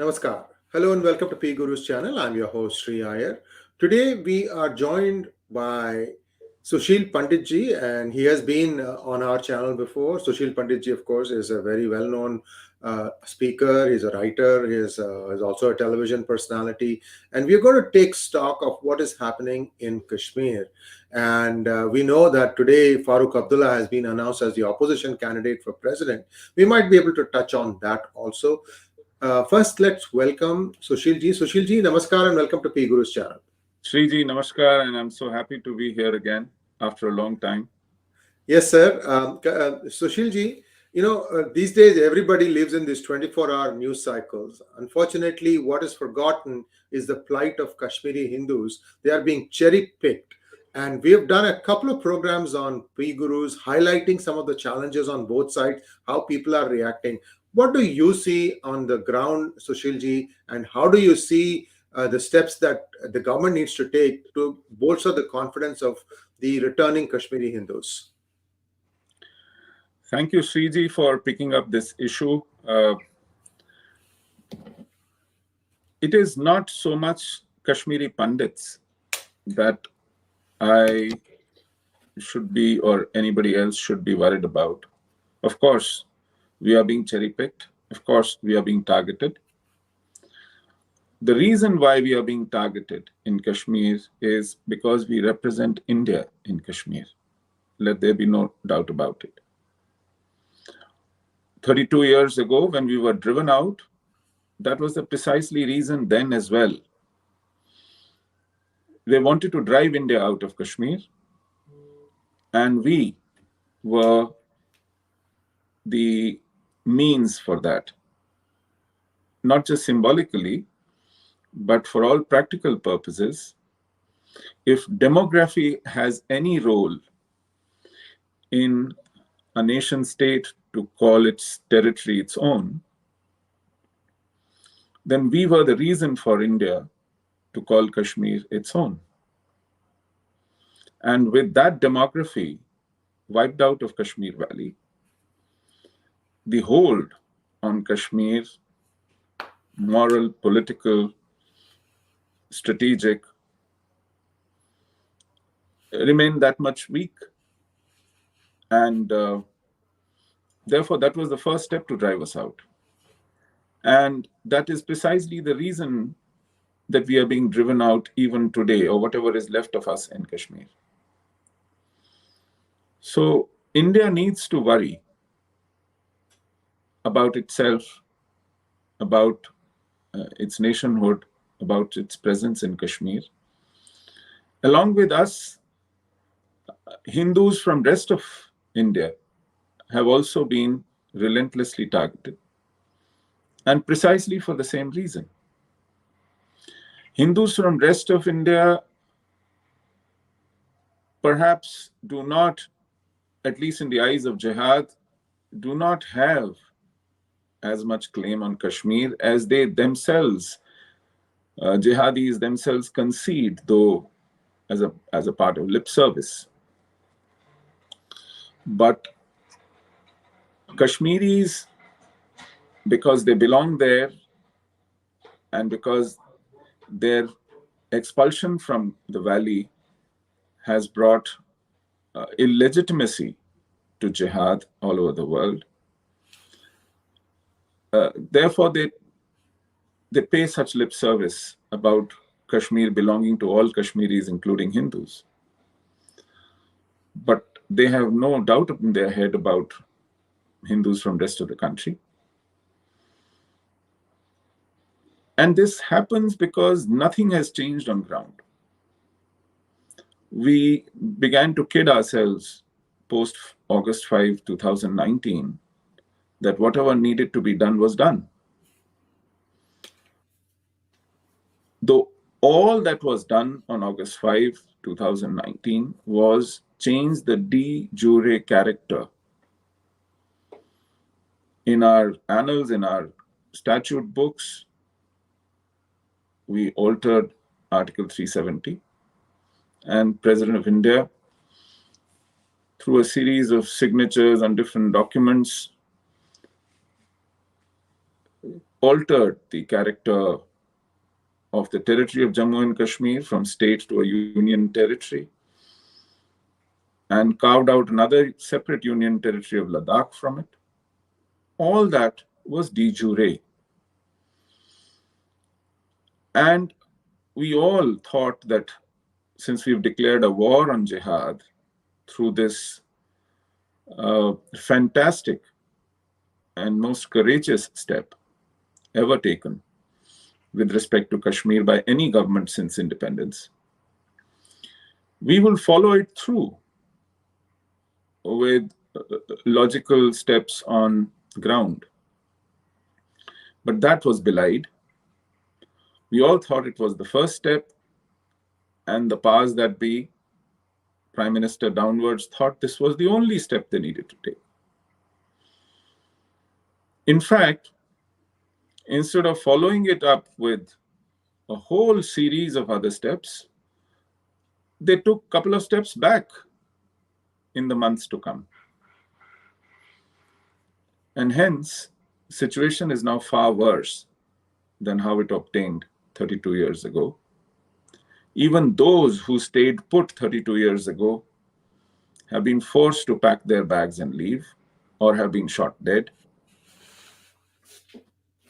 Namaskar. Hello and welcome to PGurus channel. I'm your host Sri Iyer. Today we are joined by Sushil Pandit ji, and he has been on our channel before. Sushil Pandit ji, of course, is a very well-known speaker. He's a writer. He's also a television personality, and we're going to take stock of what is happening in Kashmir. And we know that today Farooq Abdullah has been announced as the opposition candidate for president. We might be able to touch on that also. First, let's welcome Sushil ji. Sushil ji, namaskar and welcome to PGurus channel. Sriji, namaskar, and I'm so happy to be here again after a long time. Yes, sir. Sushil ji, these days everybody lives in these 24-hour news cycles. Unfortunately, what is forgotten is the plight of Kashmiri Hindus. They are being cherry-picked. And we have done a couple of programs on PGurus highlighting some of the challenges on both sides, how people are reacting. What do you see on the ground, Sushil ji, and how do you see the steps that the government needs to take to bolster the confidence of the returning Kashmiri Hindus? Thank you, Sriji, for picking up this issue. It is not so much Kashmiri Pandits that I should be or anybody else should be worried about. Of course, we are being cherry-picked. Of course, we are being targeted. The reason why we are being targeted in Kashmir is because we represent India in Kashmir. Let there be no doubt about it. 32 years ago, when we were driven out, that was the precisely reason then as well. They wanted to drive India out of Kashmir, and we were the means for that. Not just symbolically, but for all practical purposes. If demography has any role in a nation state to call its territory its own, then we were the reason for India to call Kashmir its own. And with that demography wiped out of Kashmir Valley, the hold on Kashmir, moral, political, strategic, remained that much weak. And therefore, that was the first step to drive us out. And that is precisely the reason that we are being driven out even today, or whatever is left of us in Kashmir. So India needs to worry about itself, about its nationhood, about its presence in Kashmir. Along with us, Hindus from rest of India have also been relentlessly targeted, and precisely for the same reason. Hindus from rest of India perhaps do not, at least in the eyes of Jihad, do not have as much claim on Kashmir as they themselves, jihadis themselves, concede, though as a part of lip service. But Kashmiris, because they belong there and because their expulsion from the valley has brought illegitimacy to Jihad all over the world, therefore they pay such lip service about Kashmir belonging to all Kashmiris, including Hindus. But they have no doubt in their head about Hindus from the rest of the country. And this happens because nothing has changed on ground. We began to kid ourselves post August 5, 2019, that whatever needed to be done was done. Though all that was done on August 5, 2019 was change the de jure character. In our annals, in our statute books, we altered Article 370, and President of India, through a series of signatures on different documents, altered the character of the territory of Jammu and Kashmir from state to a union territory, and carved out another separate union territory of Ladakh from it. All that was de jure. And we all thought that since we've declared a war on jihad through this fantastic and most courageous step ever taken with respect to Kashmir by any government since independence, we will follow it through with logical steps on ground. But that was belied. We all thought it was the first step, and the powers that be, Prime Minister downwards, thought this was the only step they needed to take. In fact, instead of following it up with a whole series of other steps, they took a couple of steps back in the months to come. And hence, the situation is now far worse than how it obtained 32 years ago. Even those who stayed put 32 years ago have been forced to pack their bags and leave, or have been shot dead.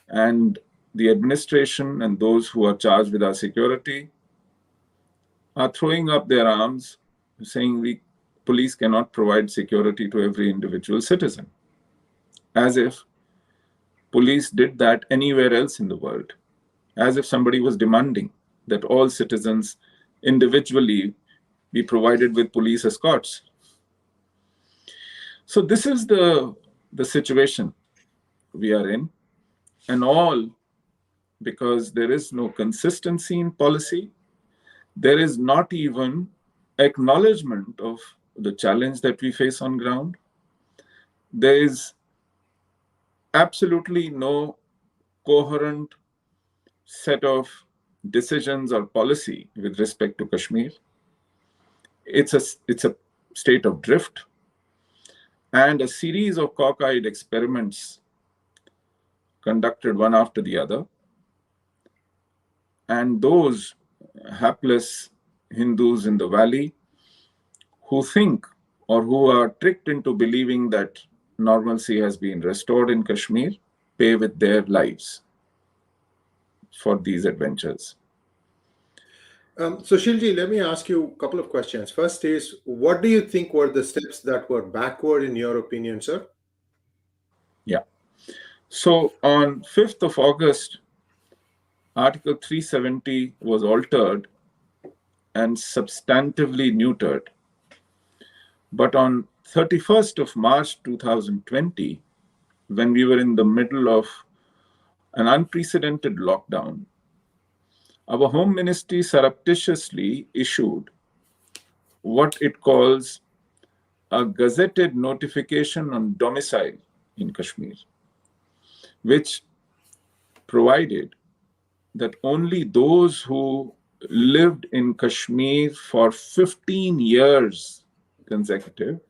And the administration and those who are charged with our security are throwing up their arms, saying the police cannot provide security to every individual citizen, as if police did that anywhere else in the world, as if somebody was demanding that all citizens individually be provided with police escorts. So this is the situation we are in, and all because there is no consistency in policy. There is not even acknowledgement of the challenge that we face on ground. There is absolutely no coherent set of decisions or policy with respect to Kashmir. It's a state of drift, and a series of cockeyed experiments conducted one after the other. And those hapless Hindus in the valley who think, or who are tricked into believing that normalcy has been restored in Kashmir, pay with their lives for these adventures. Sushilji, let me ask you a couple of questions. First is, what do you think were the steps that were backward in your opinion, sir? Yeah. So on 5th of August, Article 370 was altered and substantively neutered. But on 31st of March 2020, when we were in the middle of an unprecedented lockdown, our Home Ministry surreptitiously issued what it calls a gazetted notification on domicile in Kashmir, which provided that only those who lived in Kashmir for 15 years consecutive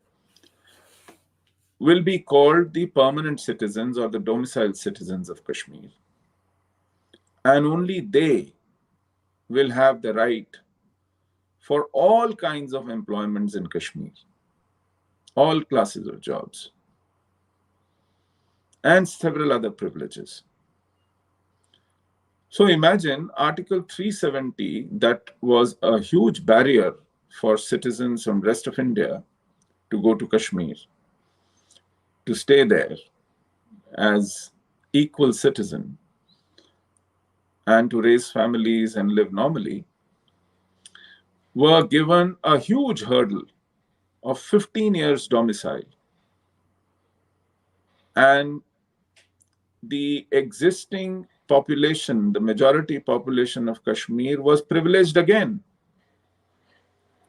will be called the permanent citizens or the domicile citizens of Kashmir. And only they will have the right for all kinds of employments in Kashmir, all classes of jobs, and several other privileges. So imagine Article 370, that was a huge barrier for citizens from rest of India to go to Kashmir, to stay there as equal citizen and to raise families and live normally, were given a huge hurdle of 15 years domicile. And the existing population, the majority population of Kashmir, was privileged again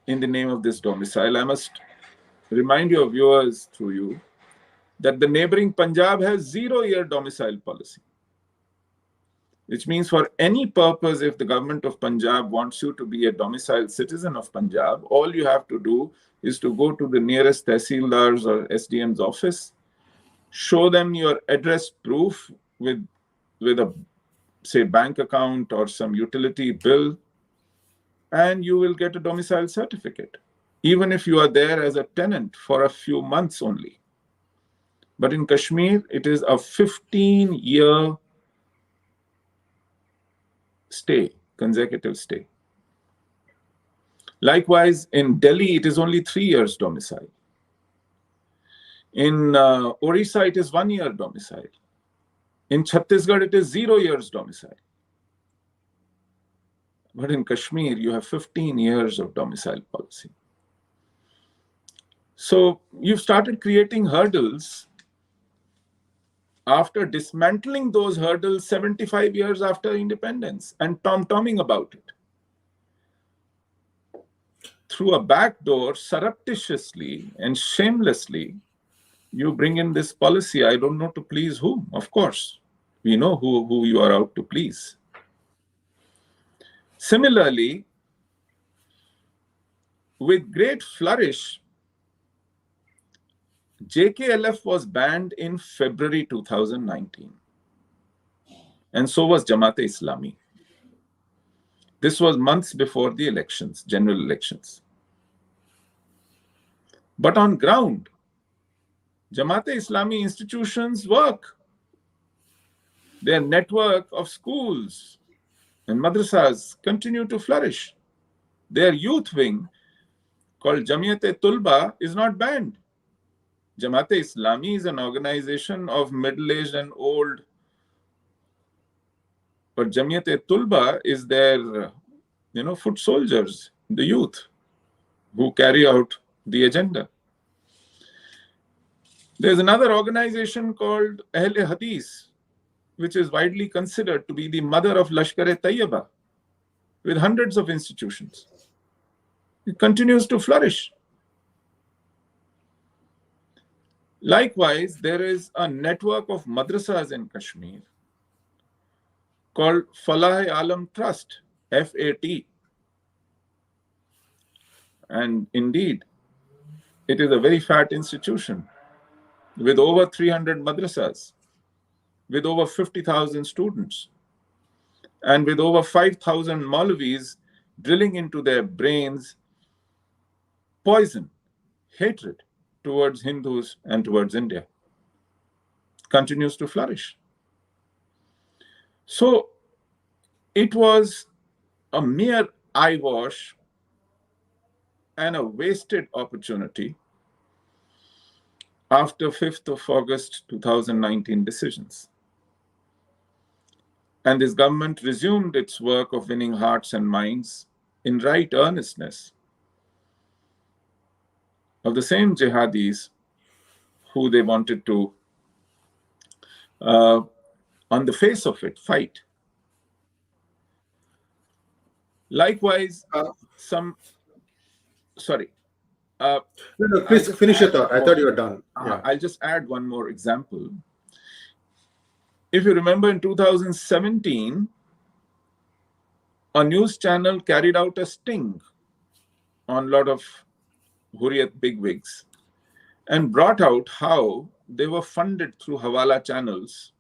in the name of this domicile. I must remind your viewers through you that the neighboring Punjab has 0-year domicile policy, which means for any purpose, if the government of Punjab wants you to be a domiciled citizen of Punjab, all you have to do is to go to the nearest tehsildar's or SDM's office, show them your address proof with with a, say, bank account or some utility bill, and you will get a domicile certificate, even if you are there as a tenant for a few months only. But in Kashmir, it is a 15-year stay, consecutive stay. Likewise, in Delhi, it is only 3 years domicile. In Orissa, it is 1 year domicile. In Chhattisgarh, it is 0 years domicile. But in Kashmir, you have 15 years of domicile policy. So you've started creating hurdles after dismantling those hurdles 75 years after independence and tom-tomming about it. Through a back door, surreptitiously and shamelessly, you bring in this policy. I don't know to please whom, of course. We know who you are out to please. Similarly, with great flourish, JKLF was banned in February 2019. And so was Jamaat-e-Islami. This was months before the elections, general elections. But on ground, Jamaat-e-Islami institutions work. Their network of schools and madrasas continue to flourish. Their youth wing, called Jamiyat-e-Tulba, is not banned. Jamaat-e-Islami is an organization of middle-aged and old, but Jamiyat-e-Tulba is their, foot soldiers, the youth, who carry out the agenda. There's another organization called Ahl-e-Hadith, which is widely considered to be the mother of Lashkar-e-Taiba, with hundreds of institutions. It continues to flourish. Likewise, there is a network of madrasas in Kashmir called Falah-e-Alam Trust, FAT. And indeed, it is a very fat institution with over 300 madrasas, with over 50,000 students, and with over 5,000 Maulvis drilling into their brains poison, hatred towards Hindus and towards India. Continues to flourish. So it was a mere eyewash and a wasted opportunity after 5th of August 2019 decisions. And this government resumed its work of winning hearts and minds in right earnestness of the same jihadis who they wanted to, on the face of it, fight. Likewise, No, please finish your thought. I thought you were done. Yeah. I'll just add one more example. If you remember, in 2017, a news channel carried out a sting on a lot of Hurriyat bigwigs and brought out how they were funded through Hawala channels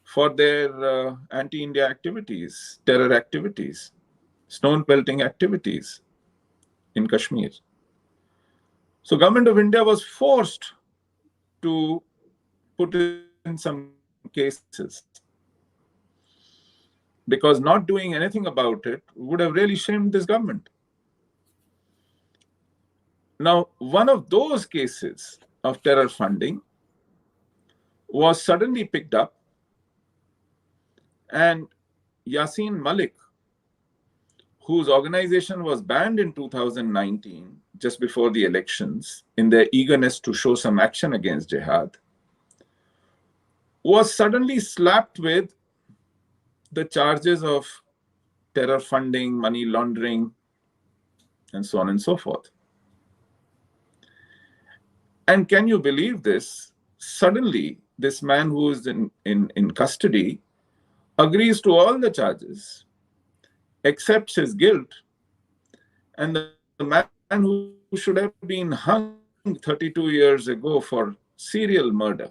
for their anti-India activities, terror activities, stone pelting activities in Kashmir. So government of India was forced to put in some cases, because not doing anything about it would have really shamed this government. Now, one of those cases of terror funding was suddenly picked up, and Yasin Malik, whose organization was banned in 2019, just before the elections, in their eagerness to show some action against Jihad, was suddenly slapped with the charges of terror funding, money laundering, and so on and so forth. And can you believe this? Suddenly, this man who is in custody agrees to all the charges, accepts his guilt, and the man who should have been hung 32 years ago for serial murder,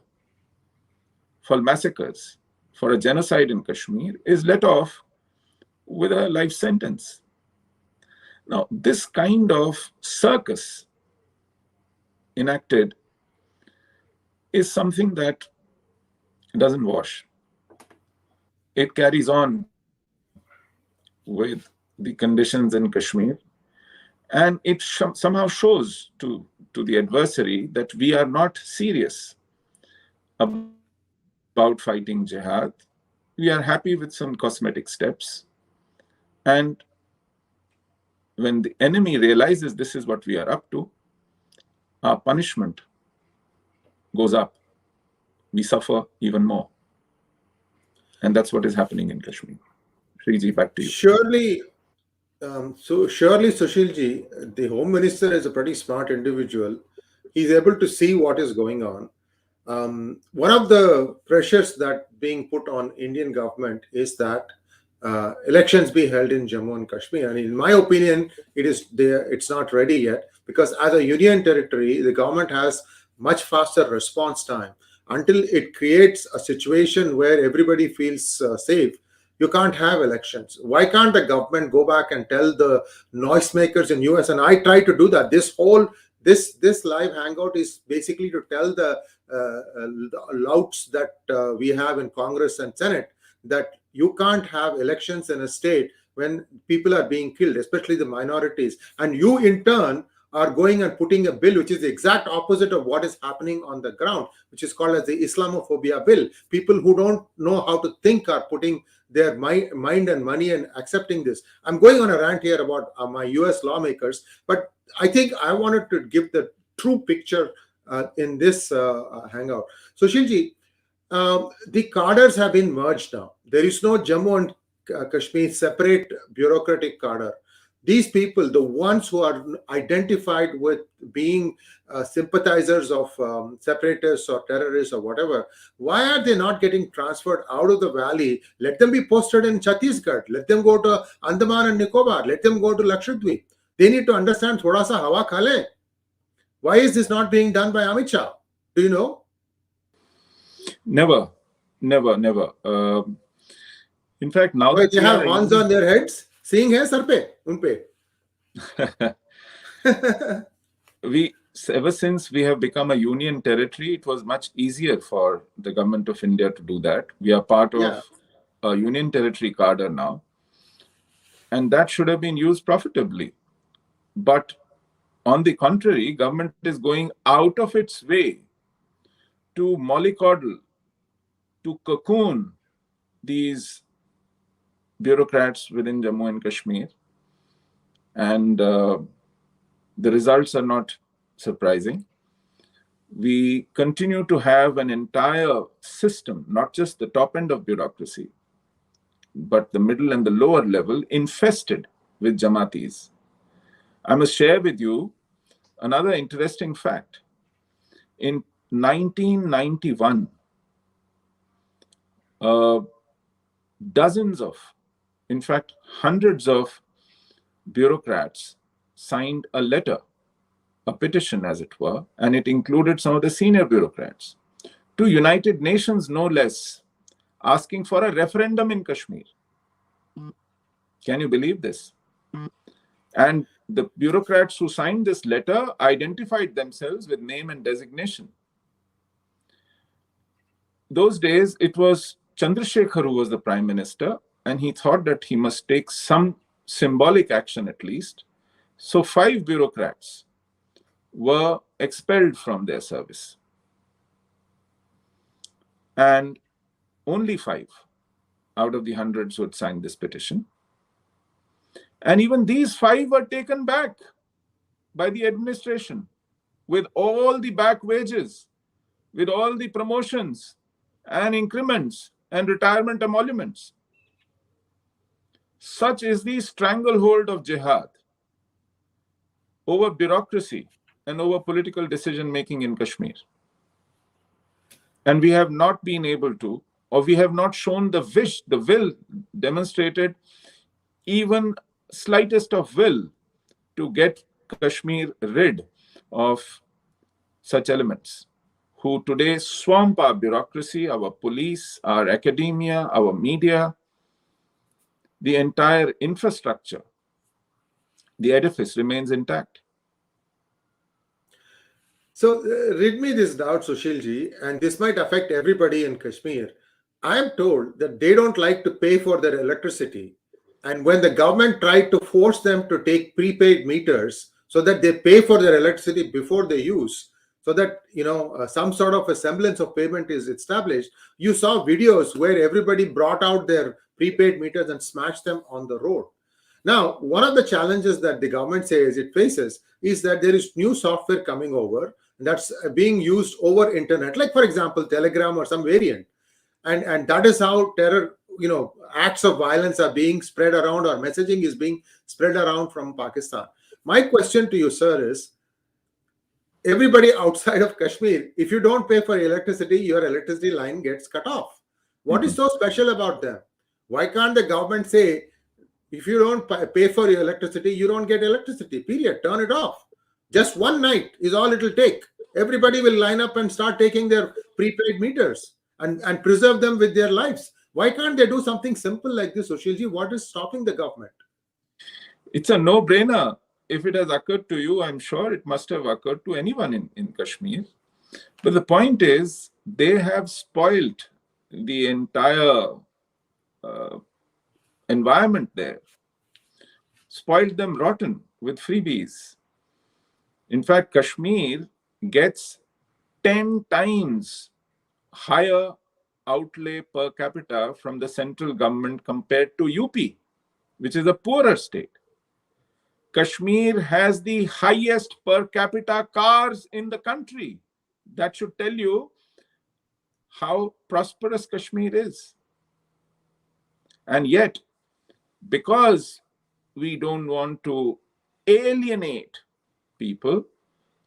for massacres, for a genocide in Kashmir is let off with a life sentence. Now, this kind of circus enacted is something that doesn't wash. It carries on with the conditions in Kashmir, and it somehow shows to the adversary that we are not serious about fighting jihad. We are happy with some cosmetic steps. And when the enemy realizes this is what we are up to, our punishment goes up. We suffer even more. And that's what is happening in Kashmir. Shriji, back to you. Surely, surely, Sushilji, the Home Minister is a pretty smart individual. He's able to see what is going on. One of the pressures that being put on Indian government is that elections be held in Jammu and Kashmir. And in my opinion, it is there. It's not ready yet, because as a union territory, the government has much faster response time. Until it creates a situation where everybody feels safe, you can't have elections. Why can't the government go back and tell the noisemakers in US? And I try to do that. This live hangout is basically to tell the louts that we have in Congress and Senate that you can't have elections in a state when people are being killed, especially the minorities. And you in turn are going and putting a bill which is the exact opposite of what is happening on the ground, which is called as the Islamophobia bill. People who don't know how to think are putting their mind and money and accepting this. I'm going on a rant here about my US lawmakers, but I think I wanted to give the true picture in this hangout. So Shilji, the cadres have been merged now. There is no Jammu and Kashmir separate bureaucratic cadre. These people, the ones who are identified with being sympathizers of separatists or terrorists or whatever, why are they not getting transferred out of the valley? Let them be posted in Chhattisgarh. Let them go to Andaman and Nicobar. Let them go to Lakshadweep. They need to understand thoda sa hawa khale. Why is this not being done by Amit Shah? Do you know? Never. In fact, now that they have horns on their heads, seeing hai sar pe, un pe. Ever since we have become a union territory, it was much easier for the government of India to do that. We are part of a union territory cadre now, and that should have been used profitably. But on the contrary, government is going out of its way to mollycoddle, to cocoon these bureaucrats within Jammu and Kashmir. And the results are not surprising. We continue to have an entire system, not just the top end of bureaucracy, but the middle and the lower level, infested with Jamatis. I must share with you another interesting fact. In 1991, dozens of, in fact, hundreds of bureaucrats signed a letter, a petition as it were, and it included some of the senior bureaucrats, to United Nations no less, asking for a referendum in Kashmir. Can you believe this? And the bureaucrats who signed this letter identified themselves with name and designation. Those days, it was Chandrasekhar who was the prime minister, and he thought that he must take some symbolic action at least. So 5 bureaucrats were expelled from their service. And only 5 out of the hundreds who had signed this petition. And even these 5 were taken back by the administration with all the back wages, with all the promotions and increments and retirement emoluments. Such is the stranglehold of jihad over bureaucracy and over political decision-making in Kashmir. And we have not been able to, or we have not shown the will, demonstrated even slightest of will to get Kashmir rid of such elements who today swamp our bureaucracy, our police, our academia, our media, the entire infrastructure, the edifice remains intact. So, read me this doubt, Sushilji, and this might affect everybody in Kashmir. I am told that they don't like to pay for their electricity. And when the government tried to force them to take prepaid meters so that they pay for their electricity before they use, so that some sort of a semblance of payment is established, you saw videos where everybody brought out their prepaid meters and smashed them on the road. Now, one of the challenges that the government says it faces is that there is new software coming over that's being used over internet, like for example Telegram or some variant, and that is how terror, acts of violence are being spread around, or messaging is being spread around from Pakistan. My question to you, sir, is everybody outside of Kashmir, if you don't pay for electricity, your electricity line gets cut off. What is so special about them? Why can't the government say, if you don't pay for your electricity, you don't get electricity, period, turn it off? Just one night is all it will take. Everybody will line up and start taking their prepaid meters and preserve them with their lives. Why can't they do something simple like this, Sushilji? What is stopping the government? It's a no-brainer. If it has occurred to you, I'm sure it must have occurred to anyone in Kashmir. But the point is, they have spoiled the entire environment there, spoiled them rotten with freebies. In fact, Kashmir gets 10 times higher outlay per capita from the central government compared to UP, which is a poorer state. Kashmir has the highest per capita cars in the country. That should tell you how prosperous Kashmir is. And yet, because we don't want to alienate people,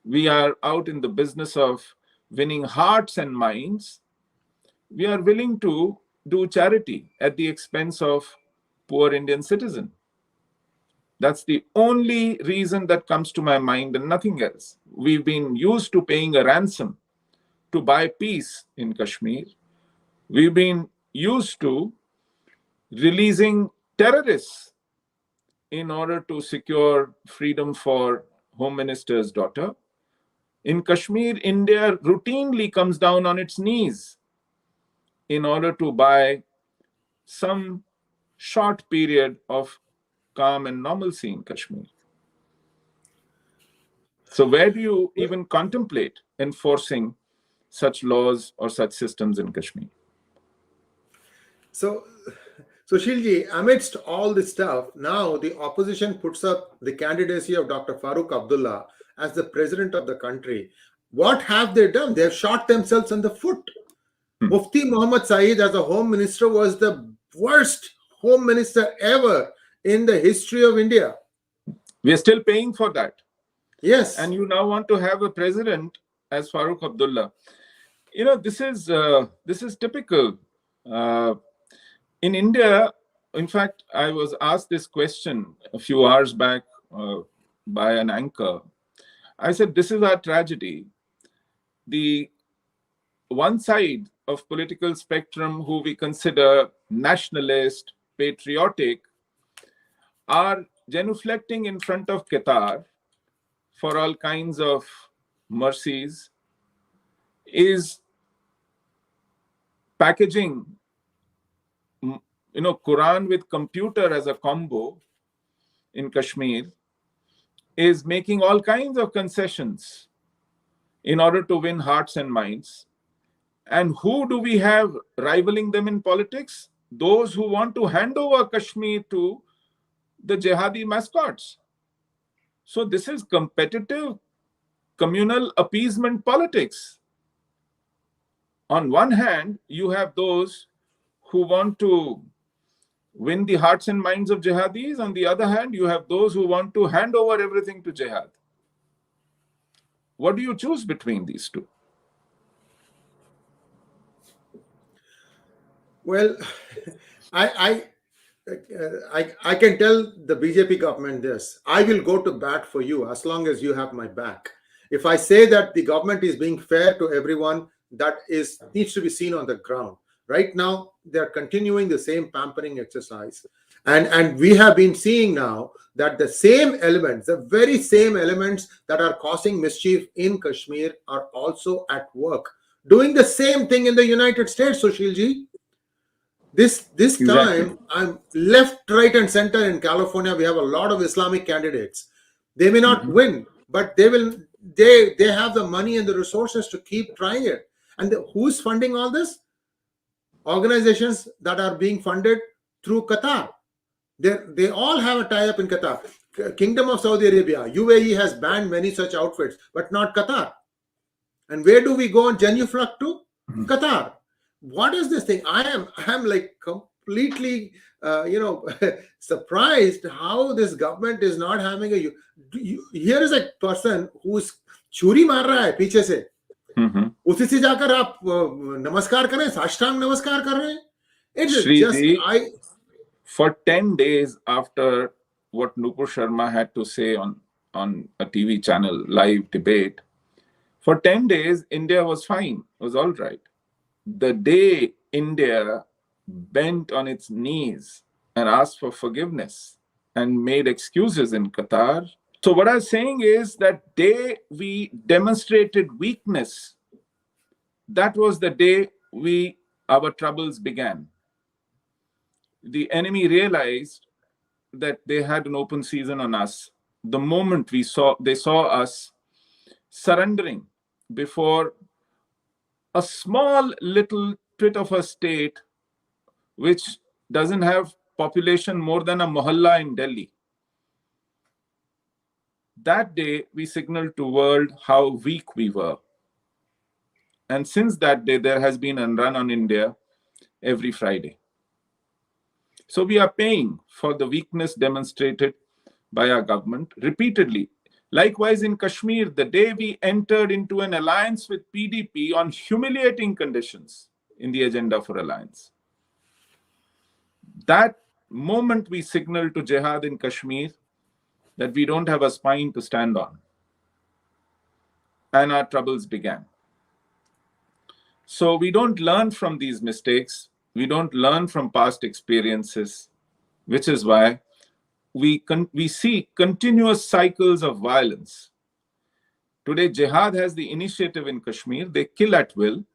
we are out in the business of winning hearts and minds. We are willing to do charity at the expense of poor Indian citizen. That's the only reason that comes to my mind and nothing else. We've been used to paying a ransom to buy peace in Kashmir. We've been used to releasing terrorists in order to secure freedom for Home Minister's daughter. In Kashmir, India routinely comes down on its knees in order to buy some short period of calm and normalcy in Kashmir. So where do you even contemplate enforcing such laws or such systems in Kashmir? So, Sushilji, amidst all this stuff, now the opposition puts up the candidacy of Dr. Farooq Abdullah as the president of the country. What have they done? They have shot themselves in the foot. Mufti Muhammad Saeed as a home minister was the worst home minister ever in the history of India. We are still paying for that. Yes. And you now want to have a president as Farooq Abdullah. This is typical. In India, in fact, I was asked this question a few hours back by an anchor. I said, this is our tragedy. The one side of political spectrum who we consider nationalist, patriotic, are genuflecting in front of Qatar for all kinds of mercies, is packaging Quran with computer as a combo in Kashmir, is making all kinds of concessions in order to win hearts and minds. And who do we have rivaling them in politics? Those who want to hand over Kashmir to the jihadi mascots. So this is competitive, communal appeasement politics. On one hand, you have those who want to win the hearts and minds of jihadis. On the other hand, you have those who want to hand over everything to jihad. What do you choose between these two? Well, I can tell the BJP government this: I will go to bat for you as long as you have my back. If I say that the government is being fair to everyone, that needs to be seen on the ground. Right now, they're continuing the same pampering exercise. And we have been seeing now that the same elements, the very same elements that are causing mischief in Kashmir are also at work, doing the same thing in the United States, Sushilji. This Exactly. time, I'm left, right, and center in California. We have a lot of Islamic candidates. They may not Mhm. win, but they have the money and the resources to keep trying it. And who's funding all this? Organizations that are being funded through Qatar. They all have a tie-up in Qatar. Kingdom of Saudi Arabia, UAE has banned many such outfits, but not Qatar. And where do we go and genuflect to? Mhm. Qatar. What is this thing? I'm like completely surprised how this government is not having here is a person who's छुरी मार रहा है पीछे से, Mhm. उसी से जाकर आप नमस्कार करें, साष्टांग नमस्कार कर रहे हैं. It's just Shriji, for 10 days after what Nupur Sharma had to say on a TV channel, live debate, for 10 days, India was fine, was all right. The day India bent on its knees and asked for forgiveness and made excuses in Qatar. So, what I'm saying is that day we demonstrated weakness, that was the day our troubles began. The enemy realized that they had an open season on us. The moment they saw us surrendering before a small little twit of a state which doesn't have population more than a mohalla in Delhi. That day, we signaled to the world how weak we were. And since that day, there has been a run on India every Friday. So we are paying for the weakness demonstrated by our government repeatedly. Likewise, in Kashmir, the day we entered into an alliance with PDP on humiliating conditions in the agenda for alliance, that moment we signaled to Jihad in Kashmir that we don't have a spine to stand on. And our troubles began. So we don't learn from these mistakes. We don't learn from past experiences, which is why we see continuous cycles of violence. Today, Jihad has the initiative in Kashmir. They kill at will.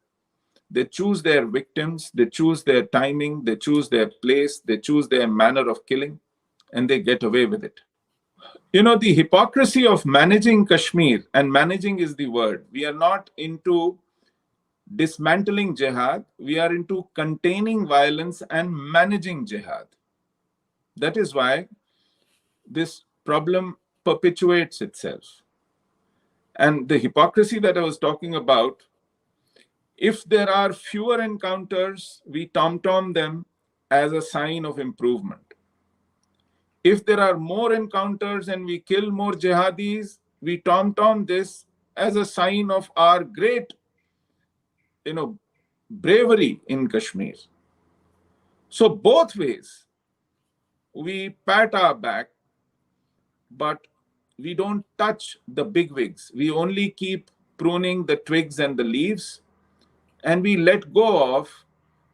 They choose their victims. They choose their timing. They choose their place. They choose their manner of killing, and they get away with it. You know, the hypocrisy of managing Kashmir, and managing is the word. We are not into dismantling jihad. We are into containing violence and managing jihad. That is why this problem perpetuates itself. And the hypocrisy that I was talking about, if there are fewer encounters, we tom-tom them as a sign of improvement. If there are more encounters and we kill more jihadis, we tom-tom this as a sign of our great, bravery in Kashmir. So both ways, we pat our back, but we don't touch the big wigs. We only keep pruning the twigs and the leaves, and we let go of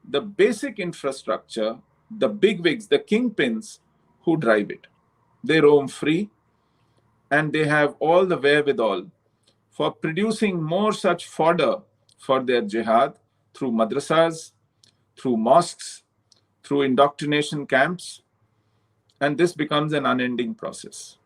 the basic infrastructure, the big wigs, the kingpins who drive it. They roam free, and they have all the wherewithal for producing more such fodder for their jihad through madrasas, through mosques, through indoctrination camps, and this becomes an unending process.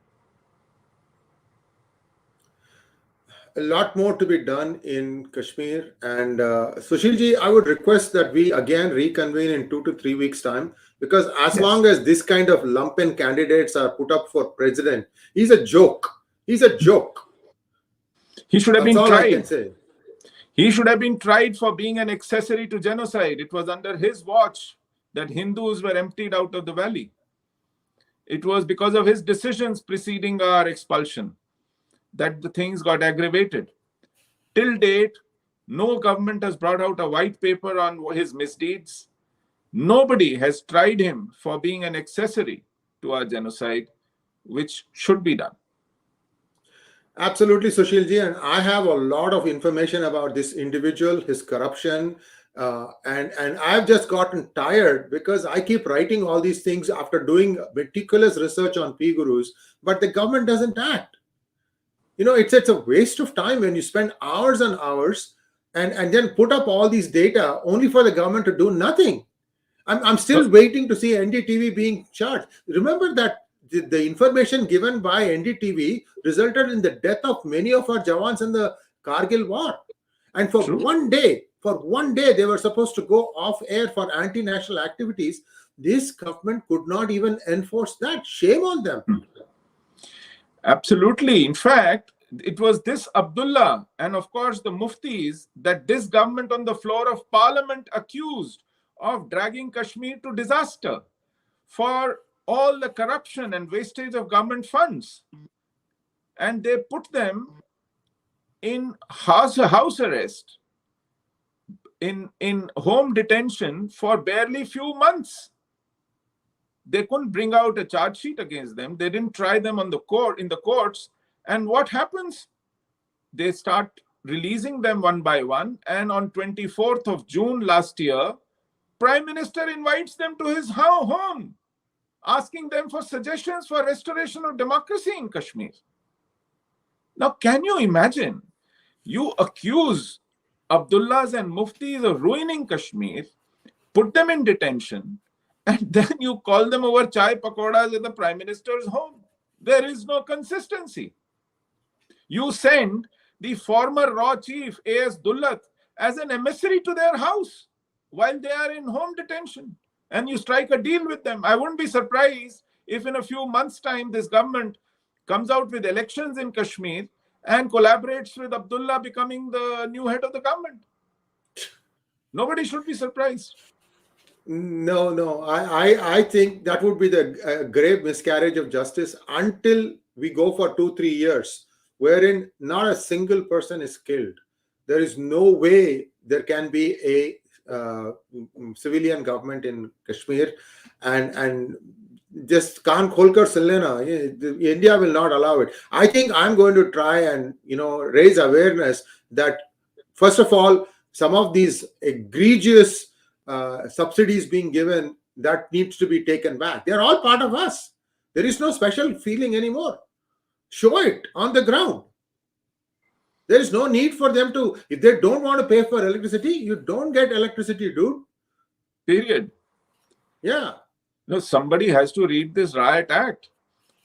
A lot more to be done in Kashmir. And Sushilji, I would request that we again reconvene in 2 to 3 weeks' time, because as long as this kind of lumpen candidates are put up for president, he's a joke. He's a joke. He should have That's been all I can tried. say. He should have been tried for being an accessory to genocide. It was under his watch that Hindus were emptied out of the valley. It was because of his decisions preceding our expulsion that the things got aggravated. Till date, no government has brought out a white paper on his misdeeds. Nobody has tried him for being an accessory to our genocide, which should be done. Absolutely, Sushilji, and I have a lot of information about this individual, his corruption, and I've just gotten tired because I keep writing all these things after doing meticulous research on PGurus, but the government doesn't act. It's a waste of time when you spend hours and hours and then put up all these data only for the government to do nothing. I'm still waiting to see NDTV being charged. Remember that the information given by NDTV resulted in the death of many of our Jawans in the Kargil war. And for True. one day, they were supposed to go off air for anti-national activities. This government could not even enforce that. Shame on them. Absolutely. In fact, it was this Abdullah and, of course, the Muftis that this government on the floor of Parliament accused of dragging Kashmir to disaster for all the corruption and wastage of government funds. And they put them in house arrest, in home detention for barely few months. They couldn't bring out a charge sheet against them. They didn't try them in the courts. And what happens? They start releasing them one by one. And on 24th of June last year, Prime Minister invites them to his home, asking them for suggestions for restoration of democracy in Kashmir. Now, can you imagine? You accuse Abdullahs and Muftis of ruining Kashmir, put them in detention, and then you call them over chai pakoras at the Prime Minister's home. There is no consistency. You send the former Raw Chief, A.S. Dullat, as an emissary to their house while they are in home detention, and you strike a deal with them. I wouldn't be surprised if in a few months' time this government comes out with elections in Kashmir and collaborates with Abdullah becoming the new head of the government. Nobody should be surprised. No. I think that would be the grave miscarriage of justice until we go for 2-3 years, wherein not a single person is killed. There is no way there can be a civilian government in Kashmir, and just Khan Kholkar Sillena, India will not allow it. I think I'm going to try and raise awareness that first of all, some of these egregious subsidies being given, that needs to be taken back. They're all part of us. There is no special feeling anymore. Show it on the ground. There is no need for them to, if they don't want to pay for electricity, you don't get electricity, dude. Period. Yeah. No, somebody has to read this riot act.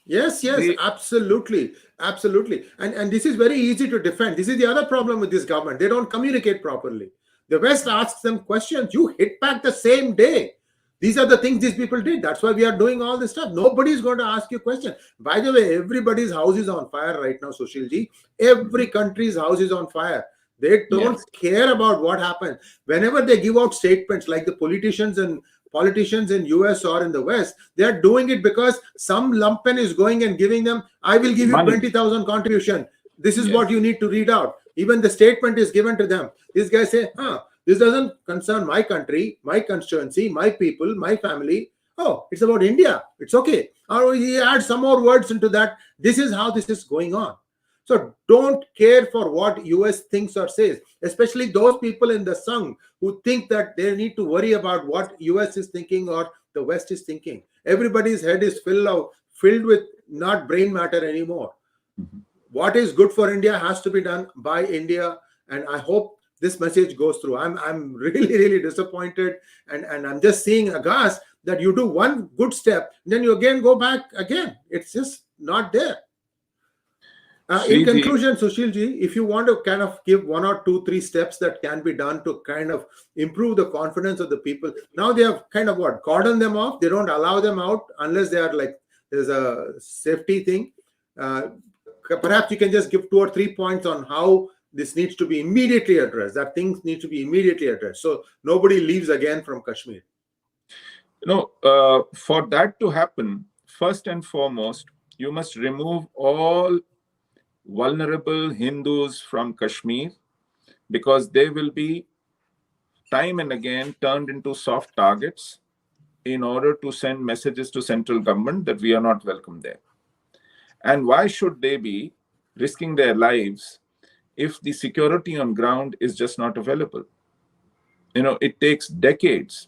Yes, absolutely. And this is very easy to defend. This is the other problem with this government. They don't communicate properly. The West asks them questions. You hit back the same day. These are the things these people did. That's why we are doing all this stuff. Nobody's going to ask you a question. By the way, everybody's house is on fire right now, Sushilji. Every country's house is on fire. They don't care about what happened. Whenever they give out statements like the politicians in US or in the West, they are doing it because some lumpen is going and giving them, I will give you 20,000 contribution. This is what you need to read out. Even the statement is given to them. These guys say, this doesn't concern my country, my constituency, my people, my family. Oh, it's about India. It's okay. Or he adds some more words into that. This is how this is going on. So don't care for what US thinks or says, especially those people in the Sangh who think that they need to worry about what US is thinking or the West is thinking. Everybody's head is filled with not brain matter anymore. What is good for India has to be done by India, and I hope this message goes through. I'm really disappointed, and I'm just seeing aghast that you do one good step, then you again go back again. It's just not there. In conclusion, Sushilji, if you want to kind of give 1 or 2, 3 steps that can be done to kind of improve the confidence of the people. Now they have kind of cordoned them off. They don't allow them out unless they are like, there's a safety thing. Perhaps you can just give 2 or 3 points on how this needs to be immediately addressed. That things need to be immediately addressed, so nobody leaves again from Kashmir. For that to happen, first and foremost, you must remove all vulnerable Hindus from Kashmir, because they will be time and again turned into soft targets in order to send messages to central government that we are not welcome there. And why should they be? risking their lives if the security on ground is just not available. It takes decades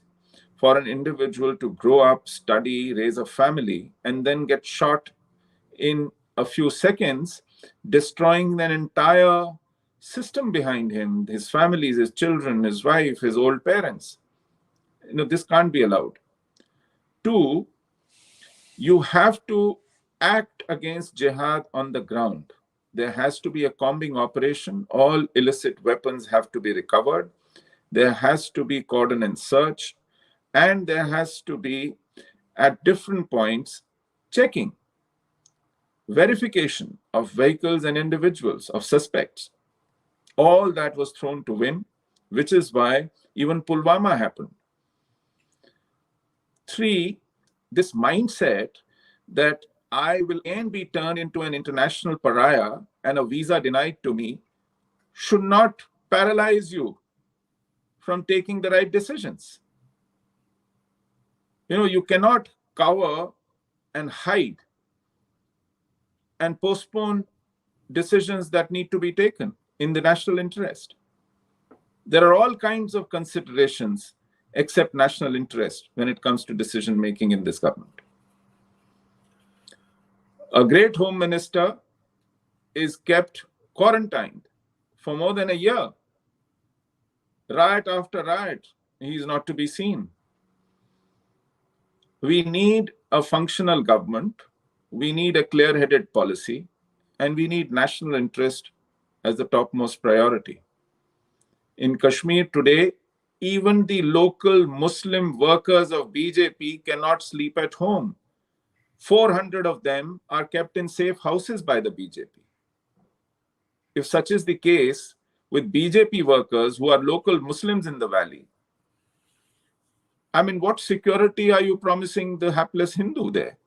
for an individual to grow up, study, raise a family, and then get shot in a few seconds, destroying an entire system behind him, his families, his children, his wife, his old parents. This can't be allowed. Two, you have to act against jihad on the ground. There has to be a combing operation. All illicit weapons have to be recovered. There has to be coordinate search, and there has to be, at different points, checking, verification of vehicles and individuals, of suspects. All that was thrown to wind, which is why even Pulwama happened. Three, this mindset that I will again be turned into an international pariah and a visa denied to me should not paralyze you from taking the right decisions. You cannot cover and hide and postpone decisions that need to be taken in the national interest. There are all kinds of considerations except national interest when it comes to decision making in this government. A great home minister is kept quarantined for more than a year. Riot after riot, he is not to be seen. We need a functional government, we need a clear-headed policy, and we need national interest as the topmost priority. In Kashmir today, even the local Muslim workers of BJP cannot sleep at home. 400 of them are kept in safe houses by the BJP. If such is the case with BJP workers who are local Muslims in the valley, what security are you promising the hapless Hindu there?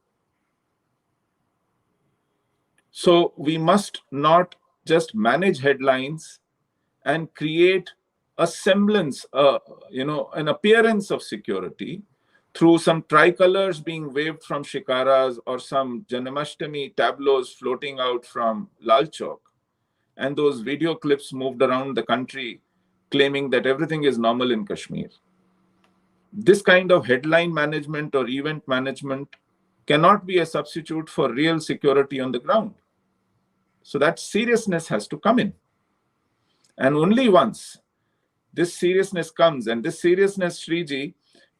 So we must not just manage headlines and create a semblance, an appearance of security through some tricolors being waved from shikaras or some Janmashtami tableaus floating out from Lal Chowk, and those video clips moved around the country claiming that everything is normal in Kashmir. This kind of headline management or event management cannot be a substitute for real security on the ground. So that seriousness has to come in. And only once this seriousness comes, and this seriousness, Sriji,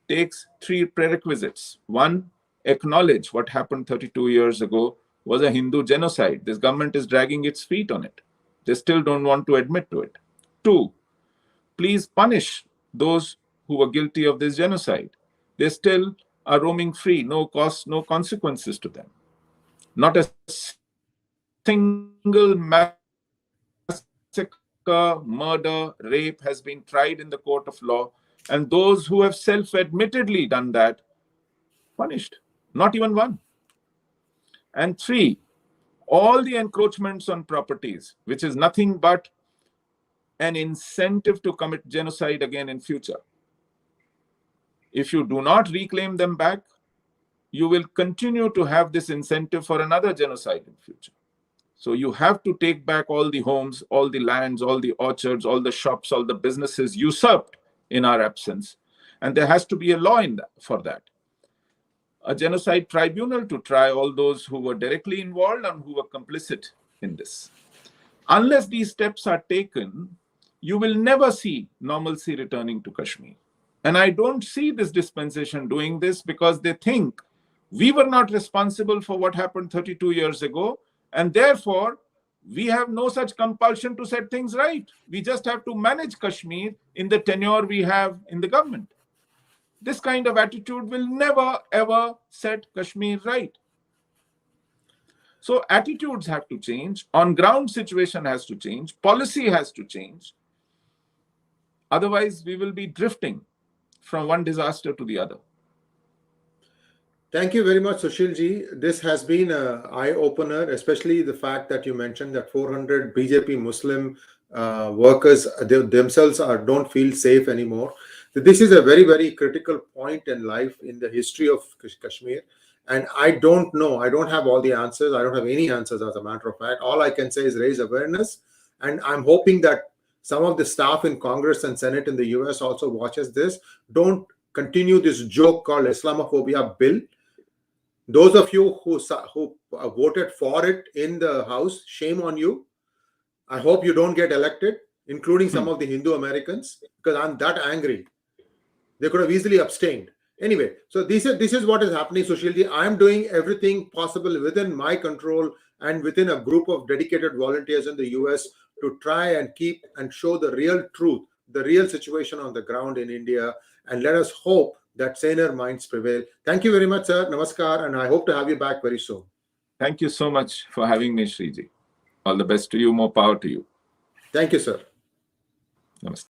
takes three prerequisites. One, acknowledge what happened 32 years ago was a Hindu genocide. This government is dragging its feet on it. They still don't want to admit to it. Two, please punish those who were guilty of this genocide. They still are roaming free, no cost, no consequences to them. Not a single massacre, murder, rape has been tried in the court of law, and those who have self-admittedly done that, punished. Not even one. And three, all the encroachments on properties, which is nothing but an incentive to commit genocide again in future. If you do not reclaim them back, you will continue to have this incentive for another genocide in future. So you have to take back all the homes, all the lands, all the orchards, all the shops, all the businesses usurped in our absence. And there has to be a law for that. A genocide tribunal to try all those who were directly involved and who were complicit in this. Unless these steps are taken, you will never see normalcy returning to Kashmir. And I don't see this dispensation doing this because they think we were not responsible for what happened 32 years ago, and therefore we have no such compulsion to set things right. We just have to manage Kashmir in the tenure we have in the government. This kind of attitude will never, ever set Kashmir right. So attitudes have to change. On-ground situation has to change. Policy has to change. Otherwise, we will be drifting from one disaster to the other. Thank you very much, Sushil ji. This has been an eye-opener, especially the fact that you mentioned that 400 BJP Muslim workers themselves don't feel safe anymore. This is a very, very critical point in life in the history of Kashmir. And I don't know. I don't have all the answers. I don't have any answers, as a matter of fact. All I can say is raise awareness. And I'm hoping that some of the staff in Congress and Senate in the US also watches this. Don't continue this joke called Islamophobia bill. Those of you who voted for it in the House, shame on you. I hope you don't get elected, including some of the Hindu Americans, because I'm that angry. They could have easily abstained. Anyway, so this is what is happening, Sushilji. I am doing everything possible within my control and within a group of dedicated volunteers in the US to try and keep and show the real truth, the real situation on the ground in India. And let us hope that saner minds prevail. Thank you very much, sir. Namaskar. And I hope to have you back very soon. Thank you so much for having me, Sriji. All the best to you. More power to you. Thank you, sir. Namaste.